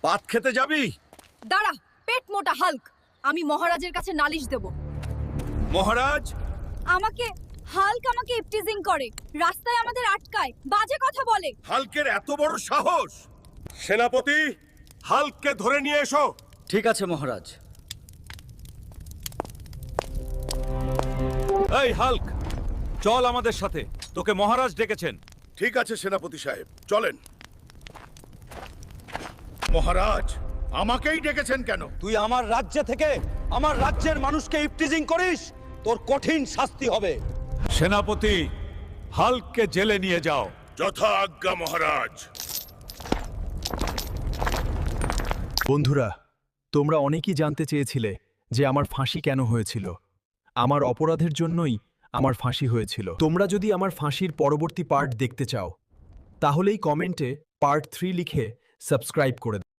ভাত খেতে যাবি? দাঁড়া, পেট মোটা হাল্ক। আমি মহারাজের কাছে নালিশ দেব। মহারাজ, হাল্ক আমাকে ইপটিজিং করে, রাস্তায় আমাদের আটকায়, বাজে কথা বলে। হাল্কের এত বড় সাহস! সেনাপতি, হাল্ককে ধরে নিয়ে এসো। ঠিক আছে মহারাজ। এই হাল্ক, চল আমাদের সাথে, তোকে মহারাজ ডেকেছেন। ঠিক আছে সেনাপতি সাহেব, চলেন। মহারাজ, আমাকেই ডেকেছেন কেন? তুই আমার রাজ্য থেকে আমার রাজ্যের মানুষকে ইপটিজিং করিস, তোর কঠিন শাস্তি হবে। সেনাপতি, হাল্ককে জেলে নিয়ে যাও। যথা আজ্ঞা মহারাজ। বন্ধুরা, তোমরা অনেকেই জানতে চেয়েছিলে যে আমার ফাঁসি কেন হয়েছিল। আমার অপরাধের জন্যই আমার ফাঁসি হয়েছিল। তোমরা যদি আমার ফাঁসির পরবর্তী পার্ট দেখতে চাও, তাহলেই কমেন্টে পার্ট 3 লিখে সাবস্ক্রাইব করে দাও।